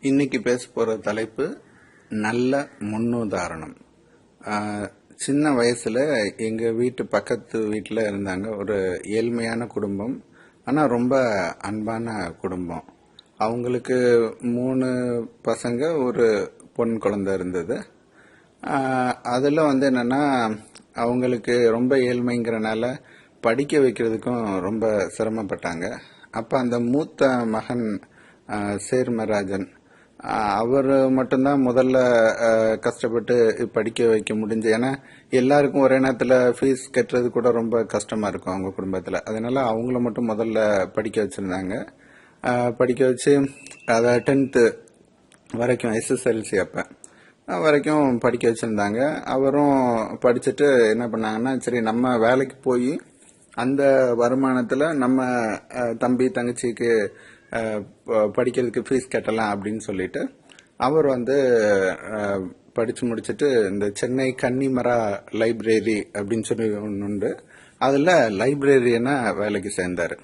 இன்னைக்கு பேச போற தலைப்பு நல்ல முன்னுதாரணம். சின்ன வயசுல எங்க வீட்டு பக்கத்து வீட்டில் இருந்தாங்க. ஒரு ஏழ்மையான குடும்பம், ஆனா ரொம்ப அன்பான குடும்பம். அவங்களுக்கு 3 பசங்க, ஒரு பொன் குழந்தை இருந்தது. அதில் என்னன்னா, அவங்களுக்கு ரொம்ப ஏழ்மைங்கிறனால படிக்க வைக்கிறதுக்கும் ரொம்ப சிரமப்பட்டாங்க. அப்போ அந்த மூத்த மகன் சேர்மராஜன், அவர் மட்டும்தான் முதல்ல கஷ்டப்பட்டு படிக்க வைக்க முடிஞ்சு. ஏன்னா எல்லாருக்கும் ஒரே நேரத்தில் ஃபீஸ் கட்டுறது கூட ரொம்ப கஷ்டமா இருக்கும் அவங்க குடும்பத்தில். அதனால அவங்கள மட்டும் முதல்ல படிக்க வச்சிருந்தாங்க. படிக்க வச்சு அதை 10th வரைக்கும், SSLC அப்ப வரைக்கும் படிக்க வச்சிருந்தாங்க. அவரும் படிச்சுட்டு என்ன பண்ணாங்கன்னா, சரி நம்ம வேலைக்கு போய் அந்த வருமானத்துல நம்ம தம்பி தங்கச்சிக்கு படிக்கிறதுக்கு ஃபீஸ் கட்டலாம் அப்படின்னு சொல்லிட்டு அவர் படிச்சு முடிச்சுட்டு இந்த சென்னை கன்னிமரா லைப்ரரி அப்படின்னு சொல்லி ஒன்று உண்டு, அதுல லைப்ரரியனா வேலைக்கு சேர்ந்தாரு.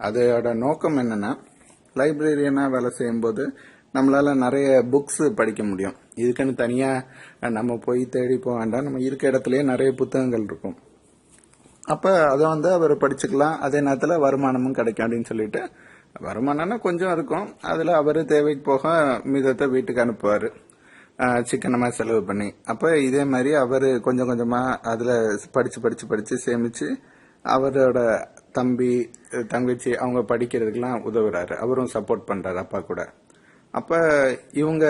அதோட நோக்கம் என்னன்னா, லைப்ரரியனா வேலை செய்யும்போது நம்மளால நிறைய புக்ஸ் படிக்க முடியும். இதுக்குன்னு தனியா நம்ம போய் தேடி போக வேண்டாம், நம்ம இருக்க இடத்துலயே நிறைய புத்தகங்கள் இருக்கும். அப்ப அதை அவர் படிச்சுக்கலாம், அதே நேரத்துல வருமானமும் கிடைக்கும் அப்படின்னு சொல்லிட்டு, வருமானம்னா கொஞ்சம் இருக்கும், அதுல அவரு தேவைக்கு போக மீதத்தை வீட்டுக்கு அனுப்புவாரு சிக்கனமா செலவு பண்ணி. அப்ப இதே மாதிரி அவரு கொஞ்சம் கொஞ்சமா அதுல படிச்சு படிச்சு படிச்சு சேமிச்சு அவரோட தம்பி தங்கச்சி அவங்க படிக்கிறதுக்கெல்லாம் உதவுறாரு. அவரும் சப்போர்ட் பண்றாரு அப்பா கூட. அப்ப இவங்க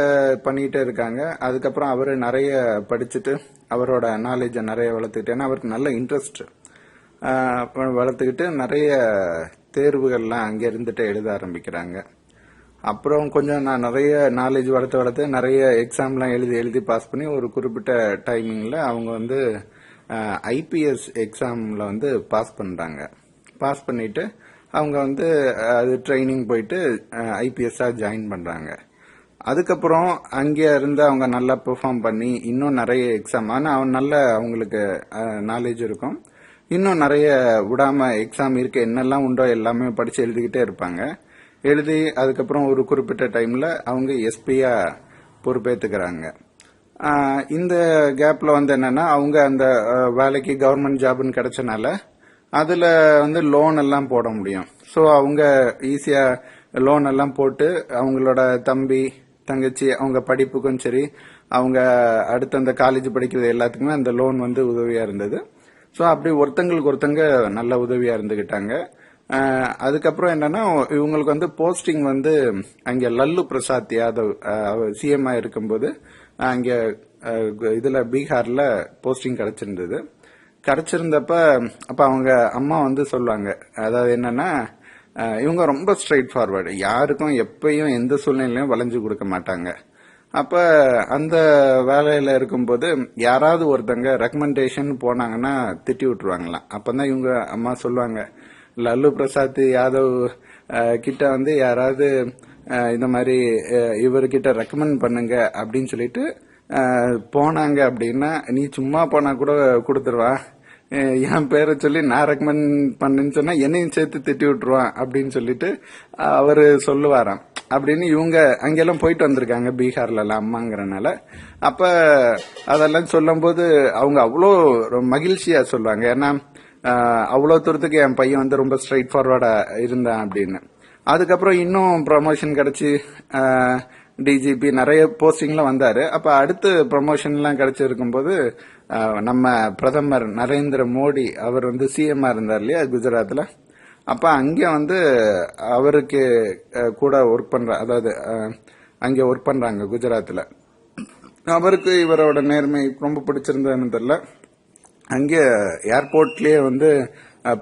பண்ணிட்டே இருக்காங்க. அதுக்கப்புறம் அவரு நிறைய படிச்சுட்டு அவரோட நாலேஜ நிறைய வளர்த்துக்கிட்டு, ஏன்னா அவருக்கு நல்ல இன்ட்ரெஸ்ட் வளர்த்துக்கிட்டு நிறைய தேர்வுகள்லாம் அங்க இருந்துட்டு எழுத ஆரம்பிக்கிறாங்க. அப்புறம் கொஞ்சம் நான் நிறைய நாலேஜ் வளர்த்து நிறைய எக்ஸாம்லாம் எழுதி எழுதி பாஸ் பண்ணி ஒரு குறிப்பிட்ட டைமிங்ல அவங்க IPS எக்ஸாம்ல பாஸ் பண்றாங்க. பாஸ் பண்ணிட்டு அவங்க அது ட்ரைனிங் போயிட்டு IPS-ஆ ஜாயின் பண்றாங்க. அதுக்கப்புறம் அங்க இருந்து அவங்க நல்லா பெர்ஃபார்ம் பண்ணி இன்னும் நிறைய எக்ஸாம், ஆனா நல்ல அவங்களுக்கு நாலேஜ் இருக்கும், இன்னும் நிறைய விடாம எக்ஸாம் இருக்கு என்னெல்லாம் உண்டோ எல்லாமே படிச்சு எழுதிக்கிட்டே இருப்பாங்க. எழுதி அதுக்கப்புறம் ஒரு குறிப்பிட்ட டைம்ல அவங்க SP-யா பொறுப்பேற்றுக்கிறாங்க. இந்த கேப்ல என்னன்னா, அவங்க அந்த வேலைக்கு கவர்மெண்ட் ஜாப்னு கிடைச்சனால அதுல லோன் எல்லாம் போட முடியும். சோ அவங்க ஈஸியா லோன் எல்லாம் போட்டு அவங்களோட தம்பி தங்கச்சி அவங்க படிப்புக்கும் சரி, அவங்க அடுத்த அந்த காலேஜ் படிக்கிறது எல்லாத்துக்குமே அந்த லோன் உதவியா இருந்தது. சோ அப்படி ஒருத்தங்களுக்கு ஒருத்தங்க நல்ல உதவியா இருந்துகிட்டாங்க. அதுக்கப்புறம் என்னன்னா, இவங்களுக்கு போஸ்டிங் அங்க லல்லு பிரசாத் யாதவ் CM இருக்கும்போது அங்க இதுல பீகார்ல போஸ்டிங் கிடைச்சிருந்தது. கிடைச்சிருந்தப்ப அப்ப அவங்க அம்மா சொல்லுவாங்க, அதாவது என்னன்னா, இவங்க ரொம்ப ஸ்ட்ரைட் ஃபார்வர்டு, யாருக்கும் எப்பயும் எந்த சூழ்நிலையும் வளைஞ்சு கொடுக்க மாட்டாங்க. அப்ப அந்த வேலையில இருக்கும்போது யாராவது ஒருத்தங்க ரெக்கமெண்டேஷன் போனாங்கன்னா திட்டி விட்டுருவாங்களாம். அப்பதான் இவங்க அம்மா சொல்லுவாங்க, லல்லு பிரசாத் யாதவ் கிட்ட யாராவது இந்த மாதிரி இவர்கிட்ட ரெக்கமெண்ட் பண்ணுங்க அப்படின்னு சொல்லிட்டு போனாங்க அப்படின்னா, நீ சும்மா போனா கூட கொடுத்துருவா, என் பேரை சொல்லி நான் ரெக்கமெண்ட் பண்ணுன்னு சொன்னா என்னையும் சேர்த்து திட்டி விட்டுருவான் அப்படின்னு சொல்லிட்டு அவரு சொல்லுவாராம். அப்படின்னு இவங்க அங்கெல்லாம் போயிட்டு வந்திருக்காங்க பீகார்ல எல்லாம் அம்மாங்கிறனால. அப்ப அதெல்லாம் சொல்லும் போது அவங்க அவ்வளோ மகிழ்ச்சியா சொல்லுவாங்க, ஏன்னா அவ்வளவு தூரத்துக்கு என் பையன் ரொம்ப ஸ்ட்ரைட் ஃபார்வர்டா இருந்தான் அப்படின்னு. அதுக்கப்புறம் இன்னும் ப்ரமோஷன் கிடைச்சி DGP நிறைய போஸ்டிங்ல வந்தாரு. அப்ப அடுத்து ப்ரமோஷன் எல்லாம் கிடைச்சிருக்கும் போது நம்ம பிரதமர் நரேந்திர மோடி அவர் CM-ஆ இருந்தார் இல்லையா குஜராத்ல. அப்ப அங்க அவருக்கு கூட ஒர்க் பண்ற, அதாவது அங்க ஒர்க் பண்றாங்க குஜராத்ல. அவருக்கு இவரோட நேர்மை ரொம்ப பிடிச்சிருந்ததுன்னு தெரியல. அங்க ஏர்போர்ட்லயே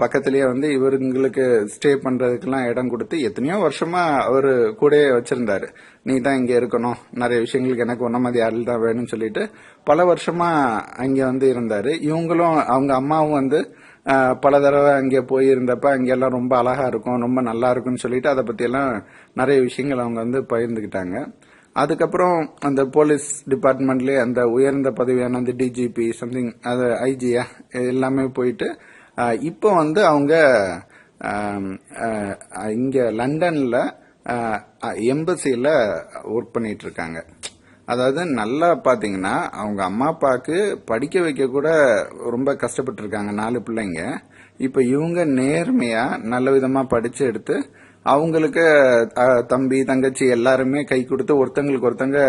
பக்கத்திலேயே இவங்களுக்கு ஸ்டே பண்றதுக்கெல்லாம் இடம் கொடுத்து எத்தனையோ வருஷமா அவரு கூட வச்சிருந்தாரு. நீ தான் இங்க இருக்கணும், நிறைய விஷயங்களுக்கு எனக்கு ஒன்ன மாதிரி ஆள் தான் வேணும்னு சொல்லிட்டு பல வருஷமா அங்க இருந்தாரு. இவங்களும் அவங்க அம்மாவும் பல தடவை அங்கே போயிருந்தப்ப அங்கெல்லாம் ரொம்ப அழகா இருக்கும், ரொம்ப நல்லா இருக்கும்னு சொல்லிட்டு அதை பத்தி எல்லாம் நிறைய விஷயங்கள் அவங்க பகிர்ந்துகிட்டாங்க. அதுக்கப்புறம் அந்த போலீஸ் டிபார்ட்மெண்ட்லயே அந்த உயர்ந்த பதவியான அந்த DGP சம்திங், அது IG-யா எல்லாமே போயிட்டு இப்போ அவங்க இங்க லண்டன்ல எம்பசியில் ஒர்க் பண்ணிட்டு இருக்காங்க. அதாவது நல்லா பாத்தீங்கன்னா அவங்க அம்மா அப்பாவுக்கு படிக்க வைக்க கூட ரொம்ப கஷ்டப்பட்டு இருக்காங்க 4 பிள்ளைங்க. இப்ப இவங்க நேர்மையா நல்ல விதமா படிச்சு எடுத்து அவங்களுக்கு தம்பி தங்கச்சி எல்லாருமே கை கொடுத்து ஒருத்தங்களுக்கு ஒருத்தங்க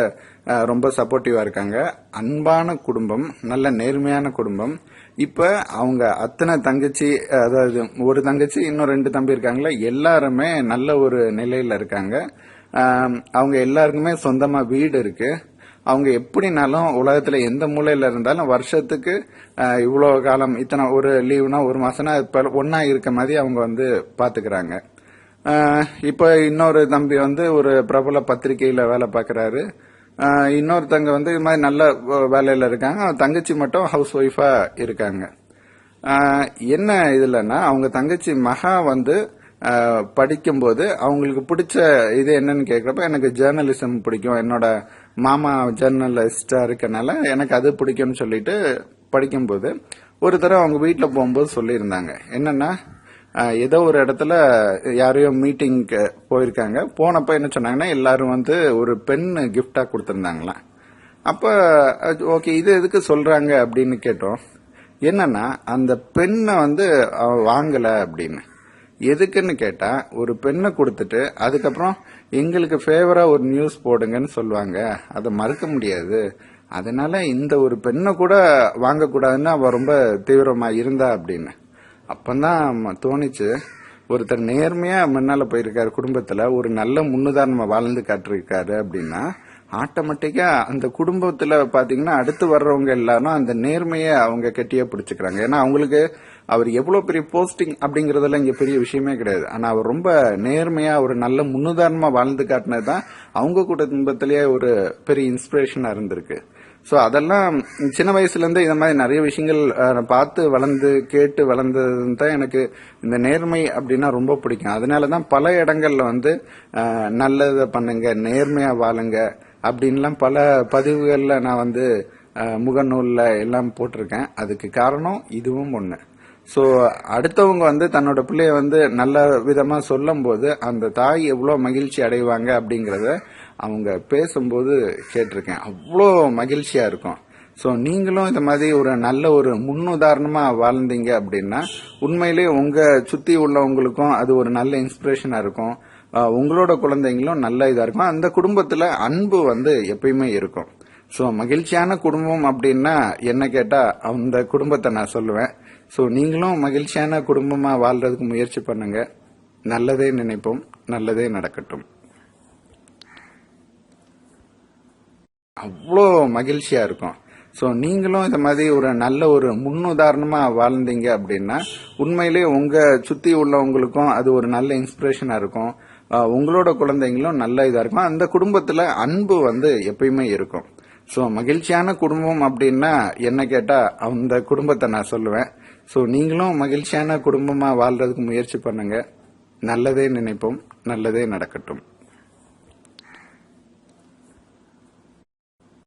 ரொம்ப சப்போர்ட்டிவா இருக்காங்க. அன்பான குடும்பம், நல்ல நேர்மையான குடும்பம். இப்ப அவங்க அத்தனை தங்கச்சி, அதாவது ஒரு தங்கச்சி இன்னும் 2 தம்பி இருக்காங்களா, எல்லாருமே நல்ல ஒரு நிலையில இருக்காங்க. அவங்க எல்லாருக்குமே சொந்தமா வீடு இருக்கு. அவங்க எப்படினாலும் உலகத்துல எந்த மூலையில இருந்தாலும் வருஷத்துக்கு இவ்வளவு காலம், இத்தனை ஒரு லீவுனா ஒரு மாசம்னா இப்ப ஒன்னா இருக்க மாதிரி அவங்க வந்து பாத்துக்கிறாங்க. இப்ப இன்னொரு தம்பி வந்து ஒரு பிரபல பத்திரிகையில வேலை பாக்குறாரு. இன்னொருத்தங்க வந்து இது மாதிரி நல்ல வேலையில இருக்காங்க. தங்கச்சி மட்டும் ஹவுஸ் ஒய்ஃபா இருக்காங்க. என்ன இதுலன்னா அவங்க தங்கச்சி மகா வந்து படிக்கும்போது அவங்களுக்கு பிடிச்ச இது என்னன்னு கேக்குறப்ப, எனக்கு ஜேர்னலிசம் பிடிக்கும், என்னோட மாமா ஜேர்னலிஸ்டா இருக்கனால எனக்கு அது பிடிக்கும்னு சொல்லிட்டு படிக்கும்போது ஒரு தடவை அவங்க வீட்டுல போகும்போது சொல்லியிருந்தாங்க. என்னன்னா, ஏதோ ஒரு இடத்துல யாரையோ மீட்டிங்க்கு போயிருக்காங்க. போனப்ப என்ன சொன்னாங்கன்னா, எல்லாரும் வந்து ஒரு பென் கிஃப்டா கொடுத்திருந்தாங்களாம். அப்ப ஓகே, இது எதுக்கு சொல்றாங்க அப்படின்னு கேட்டோம். என்னன்னா, அந்த பெண்ணை வந்து வாங்கல அப்படின்னு. எதுக்குன்னு கேட்டா, ஒரு பெண்ணை கொடுத்துட்டு அதுக்கப்புறம் எங்களுக்கு ஃபேவரா ஒரு நியூஸ் போடுங்கன்னு சொல்லுவாங்க, அதை மறுக்க முடியாது. அதனால இந்த ஒரு பெண்ணை கூட வாங்கக்கூடாதுன்னு அவ ரொம்ப தீவிரமா இருந்தா அப்படின்னு. அப்பதான் தோணிச்சு, ஒருத்தர் நேர்மையா முன்னால போயிருக்காரு, குடும்பத்துல ஒரு நல்ல முன்னுதாரணமா வாழ்ந்து காட்டிருக்காரு அப்படின்னா ஆட்டோமேட்டிக்கா அந்த குடும்பத்துல பாத்தீங்கன்னா அடுத்து வர்றவங்க எல்லாரும் அந்த நேர்மையை அவங்க கெட்டியா பிடிச்சுக்கிறாங்க. ஏன்னா அவங்களுக்கு அவர் எவ்வளவு பெரிய போஸ்டிங் அப்படிங்கறதெல்லாம் இங்க பெரிய விஷயமே கிடையாது. ஆனா அவர் ரொம்ப நேர்மையா ஒரு நல்ல முன்னுதாரணமா வாழ்ந்து காட்டினதுதான் அவங்க குடும்பத்திலேயே ஒரு பெரிய இன்ஸ்பிரேஷனா இருந்திருக்கு. சோ அதெல்லாம் சின்ன வயசுல இருந்து இந்த மாதிரி நிறைய விஷயங்கள் பார்த்து வளர்ந்து கேட்டு வளர்ந்தது தான் எனக்கு இந்த நேர்மை அப்படின்னா ரொம்ப பிடிக்கும். அதனாலதான் பல இடங்கள்ல வந்து நல்லதை பண்ணுங்க, நேர்மையா வாழுங்க அப்படின்லாம் பல பதிவுகள்ல நான் வந்து முகநூல்ல எல்லாம் போட்டிருக்கேன். அதுக்கு காரணம் இதுவும் ஒண்ணு. சோ அடுத்தவங்க வந்து தன்னோட பிள்ளைய வந்து நல்ல விதமா சொல்லும் போது அந்த தாய் எவ்வளவு மகிழ்ச்சி அடைவாங்க அப்படிங்கறத அவங்க பேசும்போது கேட்டிருக்கேன். அவ்வளோ மகிழ்ச்சியா இருக்கும். சோ நீங்களும் இந்த மாதிரி ஒரு நல்ல ஒரு முன்னுதாரணமா வாழ்ந்தீங்க அப்படின்னா உண்மையிலேயே உங்க சுத்தி உள்ளவங்களுக்கும் அது ஒரு நல்ல இன்ஸ்பிரேஷனா இருக்கும். உங்களோட குழந்தைங்களும் நல்ல இதா இருக்கும். அந்த குடும்பத்துல அன்பு வந்து எப்பயுமே இருக்கும். சோ மகிழ்ச்சியான குடும்பம் அப்படின்னா என்ன கேட்டா அந்த குடும்பத்தை நான் சொல்லுவேன். சோ நீங்களும் மகிழ்ச்சியான குடும்பமா வாழ்றதுக்கு முயற்சி பண்ணுங்க. நல்லதே நினைப்போம், நல்லதே நடக்கட்டும். அவ்வளோ மகிழ்ச்சியா இருக்கும். சோ நீங்களும் இந்த மாதிரி ஒரு நல்ல ஒரு முன்னுதாரணமா வாழ்ந்தீங்க அப்படின்னா உண்மையிலேயே உங்க சுத்தி உள்ளவங்களுக்கும் அது ஒரு நல்ல இன்ஸ்பிரேஷனா இருக்கும். உங்களோட குழந்தைங்களும் நல்ல இதா இருக்கும். அந்த குடும்பத்துல அன்பு வந்து எப்பயுமே இருக்கும். சோ மகிழ்ச்சியான குடும்பம் அப்படின்னா என்ன கேட்டா அந்த குடும்பத்தை நான் சொல்லுவேன். சோ நீங்களும் மகிழ்ச்சியான குடும்பமா வாழ்றதுக்கு முயற்சி பண்ணுங்க. நல்லதே நினைப்போம், நல்லதே நடக்கட்டும்.